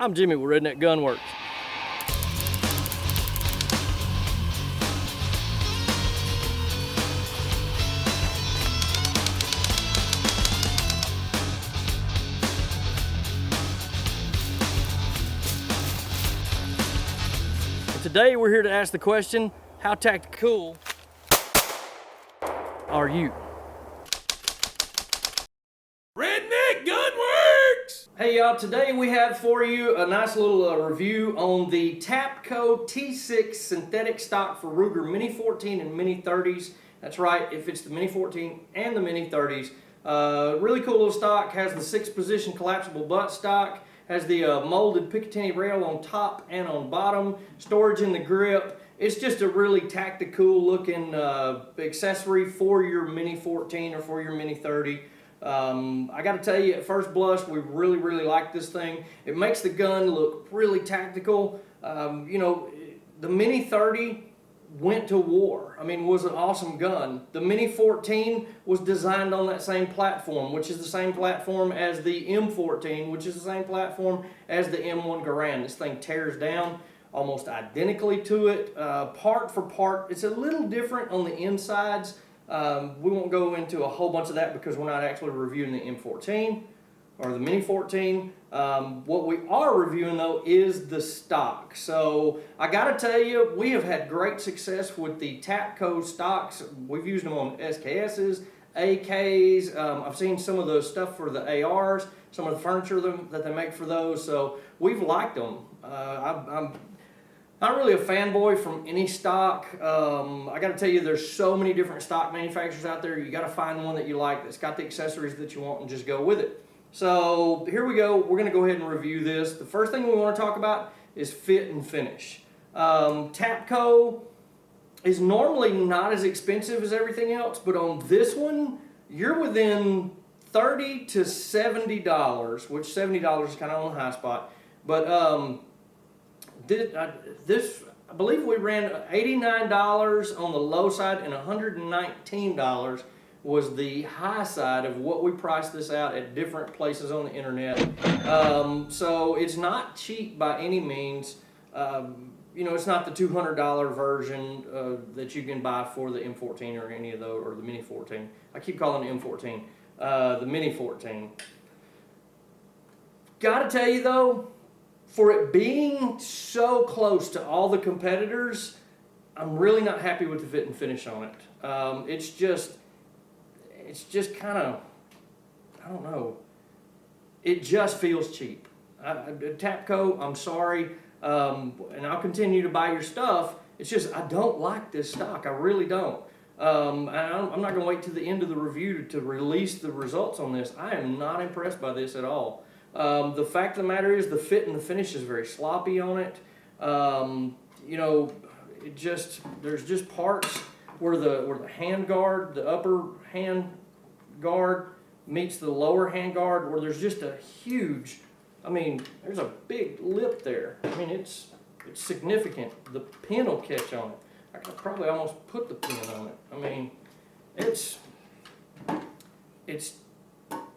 I'm Jimmy with Redneck Gunworks. Today we're here to ask the question, how tactical are you? Redneck Gunworks! Hey y'all, today we have for you a nice little review on the Tapco T6 Synthetic stock for Ruger Mini 14 and Mini 30s. That's right, if it's the Mini 14 and the Mini 30s. Really cool little stock, has the 6-position collapsible buttstock, has the molded Picatinny rail on top and on bottom, storage in the grip. It's just a really tactical looking accessory for your Mini 14 or for your Mini 30. I got to tell you, at first blush, we really like this thing. It makes the gun look really tactical. You know, the Mini 30 went to war. I mean, it was an awesome gun. The Mini 14 was designed on that same platform, which is the same platform as the M14, which is the same platform as the M1 Garand. This thing tears down almost identically to it, part for part. It's a little different on the insides. We won't go into a whole bunch of that because we're not actually reviewing the M14 or the Mini 14. What we are reviewing though is the stock. So I gotta tell you, we have had great success with the Tapco stocks. We've used them on SKSs, AKs. I've seen some of the stuff for the ARs, some of the furniture that they make for those. So we've liked them. I'm not really a fanboy from any stock. I got to tell you, there's so many different stock manufacturers out there. You got to find one that you like that's got the accessories that you want and just go with it. So here we go. We're going to go ahead and review this. The first thing we want to talk about is fit and finish. Tapco is normally not as expensive as everything else, but on this one, you're within $30 to $70, which $70 is kind of on the high spot. But I believe we ran $89 on the low side and $119 was the high side of what we priced this out at different places on the internet. So it's not cheap by any means. You know, it's not the $200 version that you can buy for the M14 or any of those, or the Mini 14. I keep calling it M14, the Mini 14. Gotta tell you though, for it being so close to all the competitors, I'm really not happy with the fit and finish on it. It's just kind of, I don't know, it just feels cheap. Tapco, I'm sorry, and I'll continue to buy your stuff. It's just, I don't like this stock, I really don't. I'm not going to wait to the end of the review to release the results on this. I am not impressed by this at all. The fact of the matter is the fit and the finish is very sloppy on it. You know, there's just parts where the hand guard, the upper hand guard meets the lower hand guard, where there's just a huge, I mean, there's a big lip there. I mean, it's significant. The pin will catch on it. I could probably almost put the pin on it. I mean, it's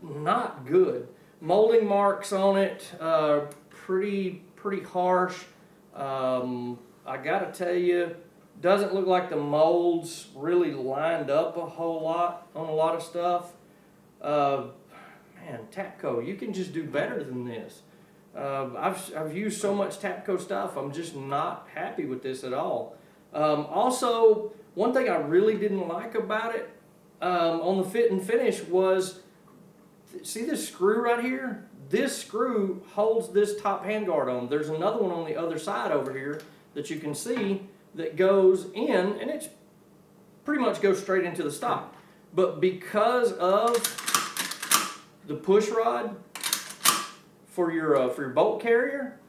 not good. Molding marks on it, pretty harsh. I gotta tell you, doesn't look like the molds really lined up a whole lot on a lot of stuff. Man, Tapco, you can just do better than this. I've used so much Tapco stuff, I'm just not happy with this at all. Also, one thing I really didn't like about it on the fit and finish was, see this screw right here? This screw holds this top handguard on. There's another one on the other side over here that you can see that goes in, and it's pretty much goes straight into the stock. But because of the push rod for your bolt carrier,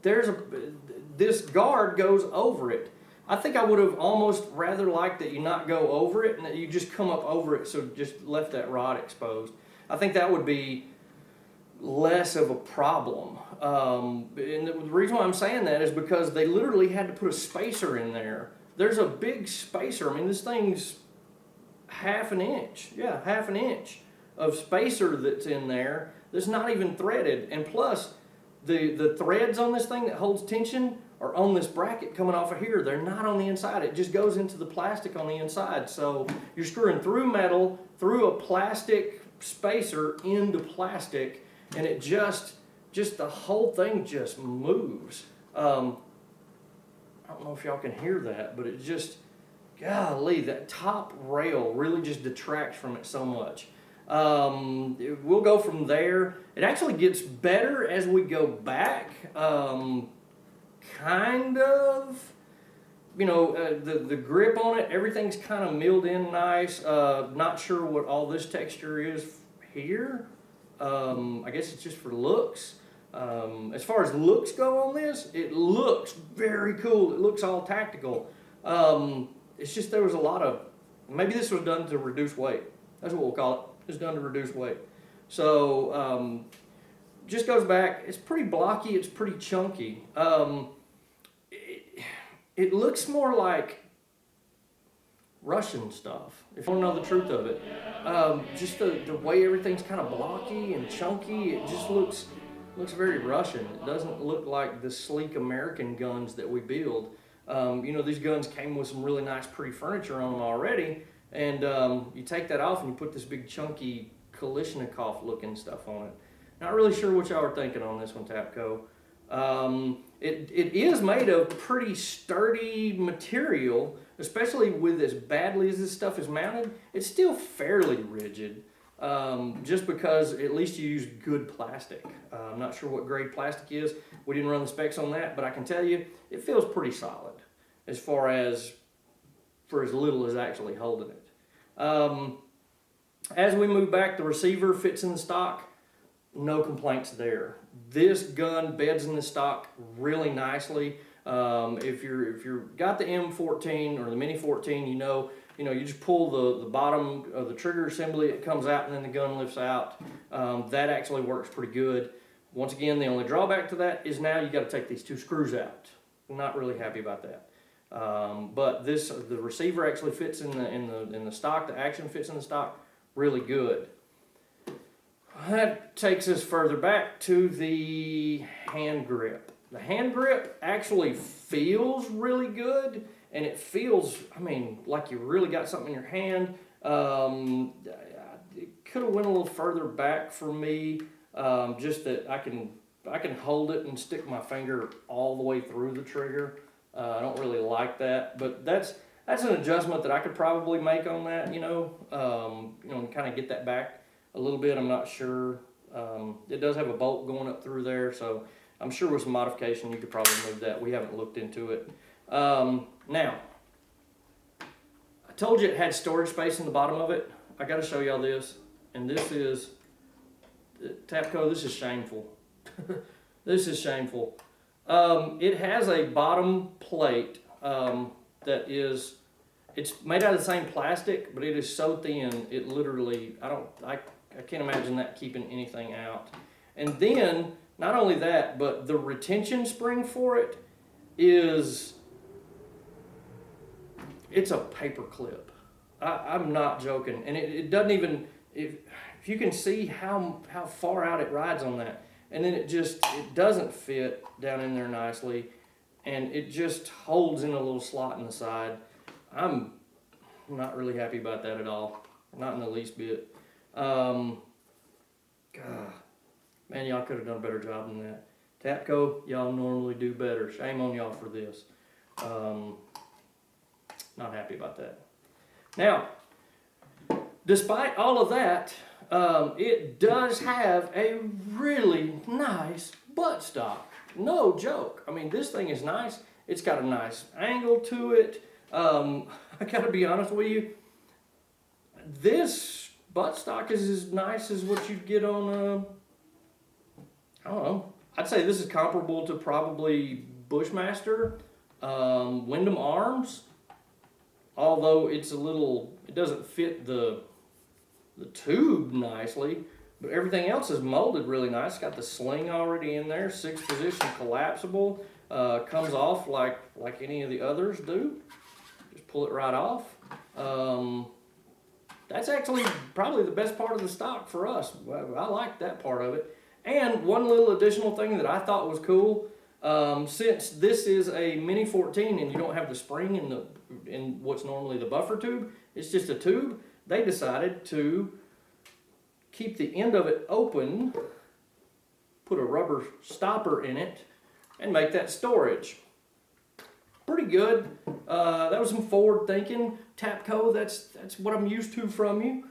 this guard goes over it. I think I would have almost rather liked that you not go over it and that you just come up over it, so just left that rod exposed. I think that would be less of a problem. And the reason why I'm saying that is because they literally had to put a spacer in there. There's a big spacer. I mean, this thing's half an inch. Yeah, half an inch of spacer that's in there that's not even threaded. And plus, the threads on this thing that holds tension are on this bracket coming off of here. They're not on the inside. It just goes into the plastic on the inside. So you're screwing through metal, through a plastic spacer into plastic, and it just the whole thing just moves. I don't know if y'all can hear that, but it just, golly, that top rail really just detracts from it so much. We'll go from there. It actually gets better as we go back, kind of. You know, the grip on it, everything's kind of milled in nice. Not sure what all this texture is here. I guess it's just for looks. As far as looks go on this, it looks very cool. It looks all tactical. It's just there was a lot of, maybe this was done to reduce weight. That's what we'll call it. It's done to reduce weight. So just goes back. It's pretty blocky. It's pretty chunky. It looks more like Russian stuff, if you want to know the truth of it. Just the way everything's kind of blocky and chunky, it just looks very Russian. It doesn't look like the sleek American guns that we build. You know, these guns came with some really nice pretty furniture on them already, and you take that off and you put this big chunky Kalashnikov looking stuff on it. Not really sure what y'all are thinking on this one, Tapco. It is made of pretty sturdy material, especially with as badly as this stuff is mounted. It's still fairly rigid, just because at least you use good plastic. I'm not sure what grade plastic is. We didn't run the specs on that, but I can tell you it feels pretty solid as far as for as little as actually holding it. As we move back, the receiver fits in the stock. No complaints there. This gun beds in the stock really nicely. If you're got the M14 or the Mini 14, you know you just pull the bottom of the trigger assembly, it comes out, and then the gun lifts out. That actually works pretty good. Once again, the only drawback to that is now you got to take these two screws out. I'm not really happy about that. But the receiver actually fits in the stock. The action fits in the stock really good. That takes us further back to the hand grip. The hand grip actually feels really good, and it feels, I mean, like you really got something in your hand. It could have went a little further back for me, just that I can hold it and stick my finger all the way through the trigger. I don't really like that, but that's an adjustment that I could probably make on that, and kind of get that back a little bit. I'm not sure. It does have a bolt going up through there, so I'm sure with some modification you could probably move that. We haven't looked into it. Now, I told you it had storage space in the bottom of it. I got to show y'all this, and this is Tapco. This is shameful. This is shameful. It has a bottom plate that is, it's made out of the same plastic, but it is so thin, it literally, I can't imagine that keeping anything out. And then, not only that, but the retention spring for it it's a paper clip. I'm not joking. And it doesn't even, if you can see how far out it rides on that. And then it doesn't fit down in there nicely. And it just holds in a little slot in the side. I'm not really happy about that at all. Not in the least bit. God, man, y'all could have done a better job than that. Tapco, y'all normally do better. Shame on y'all for this. Not happy about that. Now, despite all of that, it does have a really nice buttstock. No joke. I mean, this thing is nice. It's got a nice angle to it. I gotta be honest with you. This buttstock is as nice as what you'd get on, I don't know. I'd say this is comparable to probably Bushmaster, Wyndham Arms. Although it's it doesn't fit the tube nicely, but everything else is molded really nice. It's got the sling already in there, 6-position collapsible, comes off like any of the others do. Just pull it right off. That's actually probably the best part of the stock for us. I like that part of it. And one little additional thing that I thought was cool, since this is a Mini 14 and you don't have the spring in what's normally the buffer tube, it's just a tube, they decided to keep the end of it open, put a rubber stopper in it, and make that storage. Pretty good. That was some forward thinking. Tapco, that's what I'm used to from you.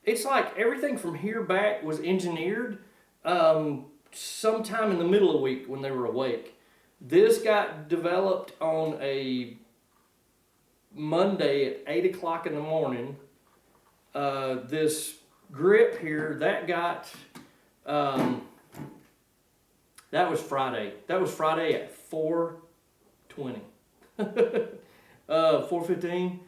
It's like everything from here back was engineered sometime in the middle of the week when they were awake. This got developed on a Monday at 8 o'clock in the morning. This grip here, that got, that was Friday. That was Friday at 4:20. 4:15.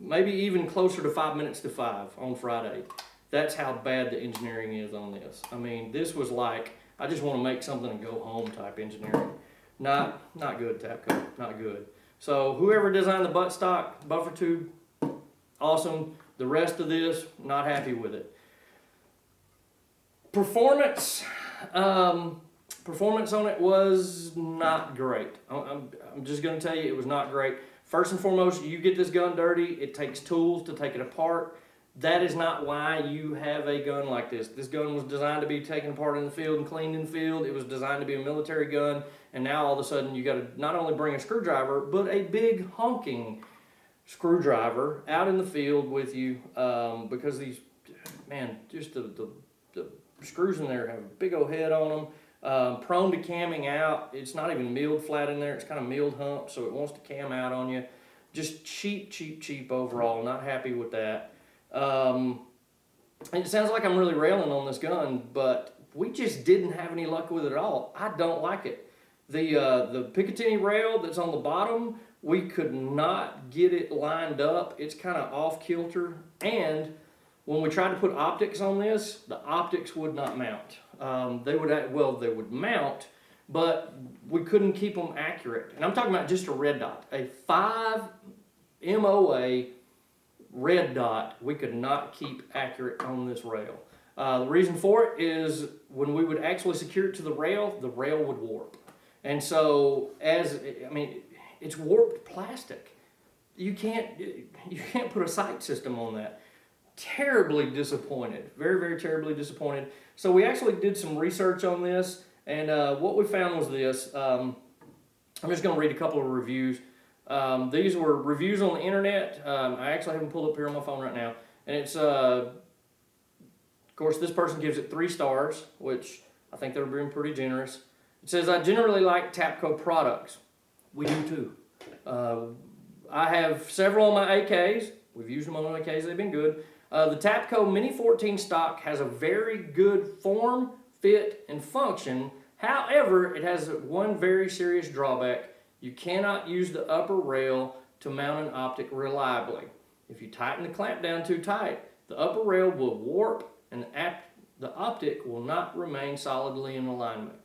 Maybe even closer to 5 minutes to 5 on Friday. That's how bad the engineering is on this. I mean, this was like, I just want to make something and go home type engineering. Not good, Tapco, not good. So whoever designed the buttstock buffer tube, awesome. The rest of this, not happy with it. Performance on it was not great. I'm just going to tell you, it was not great. First and foremost, you get this gun dirty, it takes tools to take it apart. That is not why you have a gun like this. This gun was designed to be taken apart in the field and cleaned in the field. It was designed to be a military gun, and now all of a sudden you got to not only bring a screwdriver, but a big honking screwdriver out in the field with you, because these, man, just the screws in there have a big old head on them. Prone to camming out. It's not even milled flat in there. It's kind of milled hump, so it wants to cam out on you. Just cheap overall. Not happy with that. And it sounds like I'm really railing on this gun, but we just didn't have any luck with it at all. I don't like it. The Picatinny rail that's on the bottom, we could not get it lined up. It's kind of off kilter, and when we tried to put optics on this, the optics would not mount. They would mount, but we couldn't keep them accurate. And I'm talking about just a red dot, a 5 MOA red dot. We could not keep accurate on this rail. The reason for it is when we would actually secure it to the rail would warp. And so, it's warped plastic. You can't put a sight system on that. Terribly disappointed, very terribly disappointed. So we actually did some research on this, and what we found was this. I'm just going to read a couple of reviews. These were reviews on the internet. I actually have them pulled up here on my phone right now, and it's of course this person gives it 3 stars, which I think they're being pretty generous. It says, I generally like Tapco products. We do too. I have several on my AKs. We've used them on my AKs, they've been good. The Tapco Mini 14 stock has a very good form, fit, and function. However, it has one very serious drawback. You cannot use the upper rail to mount an optic reliably. If you tighten the clamp down too tight, the upper rail will warp and the optic will not remain solidly in alignment.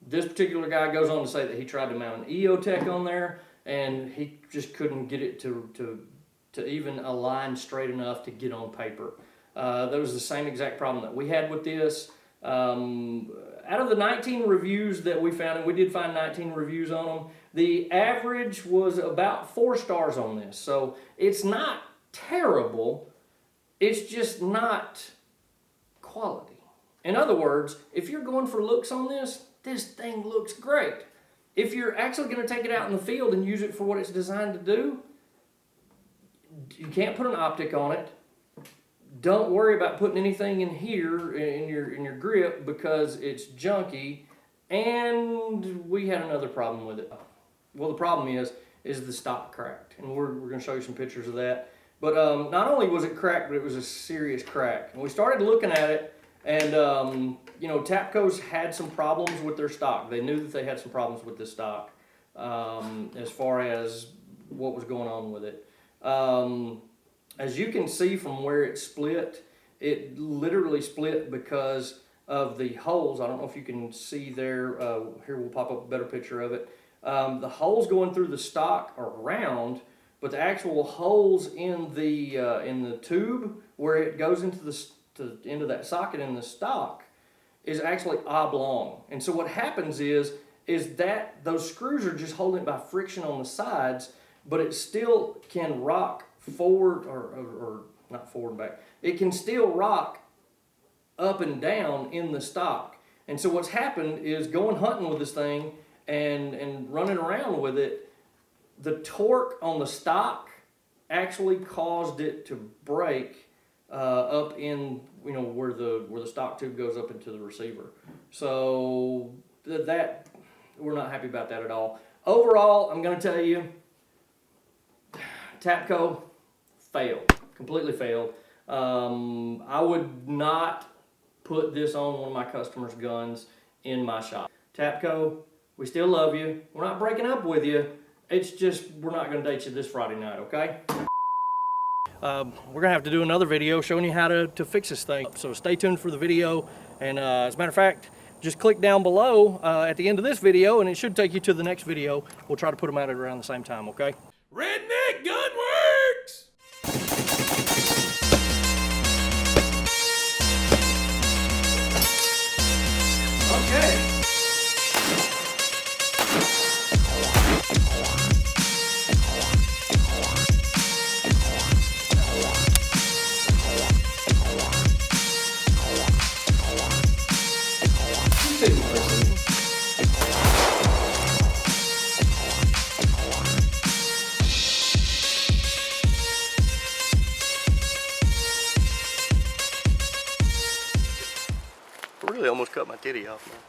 This particular guy goes on to say that he tried to mount an EOTech on there and he just couldn't get it to even align straight enough to get on paper. That was the same exact problem that we had with this. Out of the 19 reviews that we found, and we did find 19 reviews on them, the average was about 4 stars on this. So it's not terrible, it's just not quality. In other words, if you're going for looks on this, this thing looks great. If you're actually going to take it out in the field and use it for what it's designed to do, you can't put an optic on it. Don't worry about putting anything in here in your grip because it's junky. And we had another problem with it. Well, the problem is the stock cracked, and we're going to show you some pictures of that. But not only was it cracked, but it was a serious crack. And we started looking at it, and Tapco's had some problems with their stock. They knew that they had some problems with this stock as far as what was going on with it. As you can see from where it split, it literally split because of the holes. I don't know if you can see there. Here we'll pop up a better picture of it. The holes going through the stock are round, but the actual holes in the tube where it goes into the end of that socket in the stock is actually oblong. And so what happens is that those screws are just holding it by friction on the sides, but it still can rock forward, or not forward and back. It can still rock up and down in the stock. And so what's happened is going hunting with this thing and running around with it, the torque on the stock actually caused it to break up in, you know, where the stock tube goes up into the receiver. So that we're not happy about that at all. Overall, I'm going to tell you, Tapco failed, completely failed. I would not put this on one of my customers' guns in my shop. Tapco, we still love you. We're not breaking up with you. It's just we're not going to date you this Friday night, okay? We're going to have to do another video showing you how to fix this thing. So stay tuned for the video. And as a matter of fact, just click down below at the end of this video and it should take you to the next video. We'll try to put them out at around the same time, okay? Redneck Gunworks! Okay. Really almost cut my titty off now.